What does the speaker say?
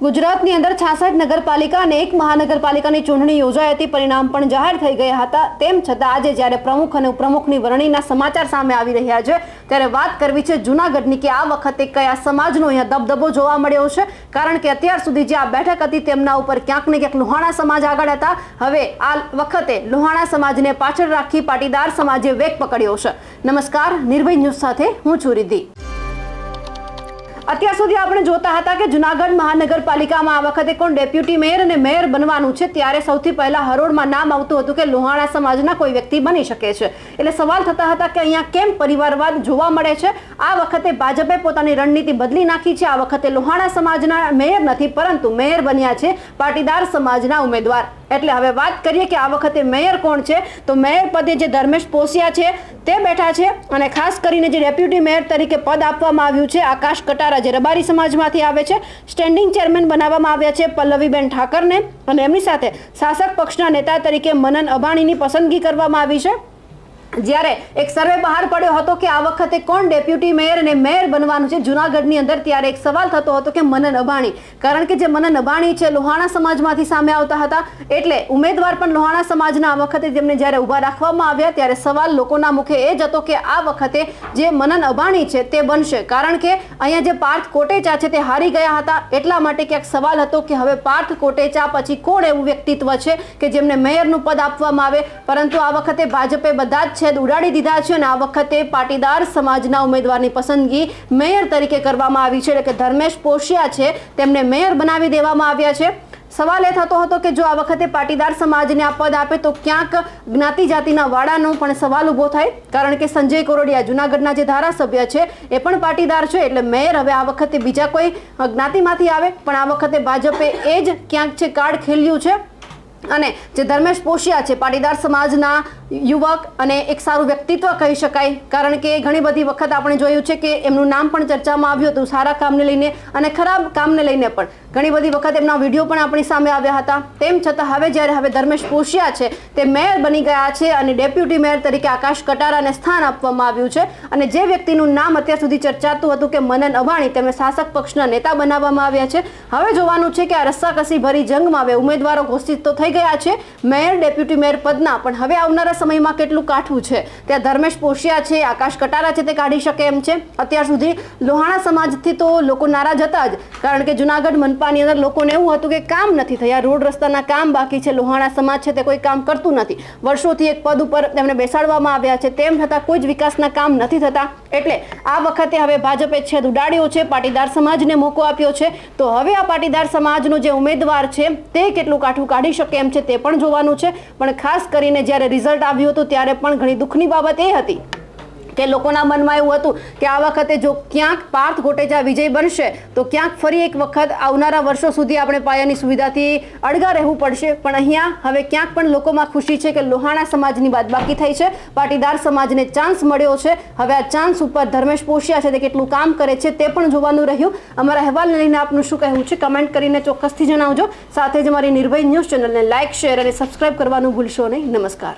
ગુજરાતની અંદર 66 નગરપાલિકા અને 1 મહાનગરપાલિકાની ચૂંટણી યોજાઈ હતી. પરિણામ પણ જાહેર થઈ ગયા હતા. તેમ છતાં આજે જ્યારે પ્રમુખ અને ઉપપ્રમુખની વરણીના સમાચાર સામે આવી રહ્યા છે ત્યારે વાત કરવી છે જૂનાગઢની કે આ વખતે કયા સમાજનો અહીંયા દબદબો જોવા મળ્યો છે. કારણ કે અત્યાર સુધી જે આ બેઠક હતી તેમના ઉપર ક્યાંક ને ક્યાંક લોહાણા સમાજ આગળ હતા. હવે આ વખતે લોહાણા સમાજને પાછળ રાખી પાટીદાર સમાજે વેગ પકડ્યો છે. નમસ્કાર, નિર્ભય ન્યૂઝ સાથે હું છું રિદ્ધિ. અત્યાર સુધી આપણે જોતા હતા કે જૂનાગઢ મહાનગરપાલિકામાં આ વખતે કોણ ડેપ્યુટી મેયર અને મેયર બનવાનું છે. ત્યારે સૌથી પહેલા હરોળમાં નામ આવતું હતું કે લોહાણા સમાજના કોઈ વ્યક્તિ બની શકે છે. એટલે સવાલ થતા હતા કે અહીંયા કેમ પરિવારવાદ જોવા મળે છે. આ વખતે ભાજપે પોતાની રણનીતિ બદલી નાખી છે. આ વખતે લોહાણા સમાજના મેયર નથી પરંતુ મેયર બન્યા છે પાટીદાર સમાજના ઉમેદવાર. એટલે હવે વાત કરીએ કે આ વખતે મેયર કોણ છે. તો મેયર પદે જે ધર્મેશ પોસિયા છે તે બેઠા છે અને ખાસ કરીને જે ડેપ્યુટી મેયર તરીકે પદ આપવામાં આવ્યું છે આકાશ કટારા જે રબારી સમાજમાંથી આવે છે સ્ટેન્ડિંગ ચેરમેન બનાવવામાં આવ્યા છે પલ્લવીબેન ઠાકરને અને એમની સાથે શાસક પક્ષના નેતા તરીકે મનન અભાણીની પસંદગી કરવામાં આવી છે. જ્યારે એક સર્વે બહાર પડ્યો હતો કે આ વખતે કોણ ડેપ્યુટી મેયર અને મેયર બનવાનું છે જૂનાગઢની અંદર, ત્યારે એક સવાલ થતો હતો કે મનન અભાણી. કારણ કે જે મનન અભાણી છે લોહાણા સમાજમાંથી સામે આવતા હતા એટલે ઉમેદવાર પણ લોહાણા સમાજના. આ વખતે તેમને જ્યારે ઊભા રાખવામાં આવ્યા ત્યારે સવાલ લોકોના મુખે એ જ હતો કે આ વખતે જે મનન અભાણી છે તે બનશે. કારણ કે અહીંયા જે પાર્થ કોટેચા છે તે હારી ગયા હતા એટલા માટે ક્યાંક સવાલ હતો કે હવે પાર્થ કોટેચા પછી કોણ એવું વ્યક્તિત્વ છે કે જેમને મેયરનું પદ આપવામાં આવે. પરંતુ આ વખતે ભાજપે બધા જ ઉડાડી દીધા છે અને આ વખતે પાટીદાર સમાજના ઉમેદવારની પસંદગી મેયર તરીકે કરવામાં આવી છે. એટલે કે ધર્મેશ પોસિયા છે તેમને મેયર બનાવી દેવામાં આવ્યા છે. સવાલ એ થતો હતો કે જો આ વખતે પાટીદાર સમાજને આ પદ આપે તો ક્યાંક જ્ઞાતિ જાતિના વાડાનો પણ સવાલ ઊભો થાય. કારણ કે સંજય કોરોડિયા જૂનાગઢના જે ધારાસભ્ય છે એ પણ પાટીદાર છે એટલે મેયર હવે આ વખતે બીજા કોઈ જ્ઞાતિમાંથી આવે પણ આ વખતે ભાજપે એ જ ક્યાંક છે કાર્ડ ખેલ્યું છે. અને જે ધર્મેશ પોસિયા છે પાટીદાર સમાજના યુવક અને એક સારું વ્યક્તિત્વ કહી શકાય. કારણ કે ઘણી બધી વખત આપણે જોયું છે કે એમનું નામ પણ ચર્ચામાં આવ્યું હતું સારા કામને લઈને અને ખરાબ કામને લઈને પણ ઘણી બધી વખત એમના વિડીયો પણ આપણી સામે આવ્યા હતા. તેમ છતાં હવે ધર્મેશ પોસિયા છે તે મેયર બની ગયા છે અને ડેપ્યુટી મેયર તરીકે આકાશ કટારાને સ્થાન આપવામાં આવ્યું છે. અને જે વ્યક્તિનું નામ અત્યાર સુધી ચર્ચાતું હતું કે મનન અભાણી તેમને શાસક પક્ષના નેતા બનાવવામાં આવ્યા છે. હવે જોવાનું છે કે આ રસ્સાકસી ભરી જંગમાં હવે ઉમેદવારો ઘોષિત તો થઈ ગયા છે મેયર ડેપ્યુટી મેયર પદના, પણ હવે આવનારા સમયમાં કેટલું કાઠવું છે ત્યાં ધર્મેશ પોસિયા છે આકાશ કટારા છે તે કાઢી શકે એમ છે. અત્યાર સુધી લોહાણા સમાજથી તો લોકો નારાજ હતા જ. કારણ કે જૂનાગઢ મનપાની અંદર લોકોને એવું હતું કે કામ નથી થયા, રોડ રસ્તાના કામ બાકી છે. લોહાણા સમાજ છે તે કોઈ કામ કરતું નથી. વર્ષોથી એક પદ ઉપર તેમને બેસાડવામાં આવ્યા છે તેમ છતાં કોઈ જ વિકાસના કામ નથી થતા. એટલે આ વખતે હવે ભાજપે છેદ ઉડાડ્યો છે, પાટીદાર સમાજને મોકો આપ્યો છે. તો હવે આ પાટીદાર સમાજનો જે ઉમેદવાર છે તે કેટલું કાઠું કાઢી શકે એમ છે તે પણ જોવાનું છે. પણ ખાસ કરીને જ્યારે રિઝલ્ટ આવ્યું હતું ત્યારે પણ ઘણી દુઃખની બાબત એ હતી કે લોકોના મનમાં એવું હતું કે આ વખતે જો ક્યાંક પાર્થ કોટેચા વિજય બનશે તો ક્યાંક ફરી એક વખત આવનારા વર્ષો સુધી આપણે પાયાની સુવિધાથી અડગા રહેવું પડશે. પણ અહીંયા હવે ક્યાંક પણ લોકોમાં ખુશી છે કે લોહાણા સમાજની બાદબાકી થઈ છે, પાટીદાર સમાજને ચાન્સ મળ્યો છે. હવે આ ચાન્સ ઉપર ધર્મેશ પોસિયા છે તે કેટલું કામ કરે છે તે પણ જોવાનું રહ્યું. અમારા અહેવાલને લઈને આપનું શું કહેવું છે કમેન્ટ કરીને ચોક્કસથી જણાવજો. સાથે જ અમારી નિર્ભય ન્યૂઝ ચેનલને લાઇક, શેર અને સબસ્ક્રાઇબ કરવાનું ભૂલશો નહીં. નમસ્કાર.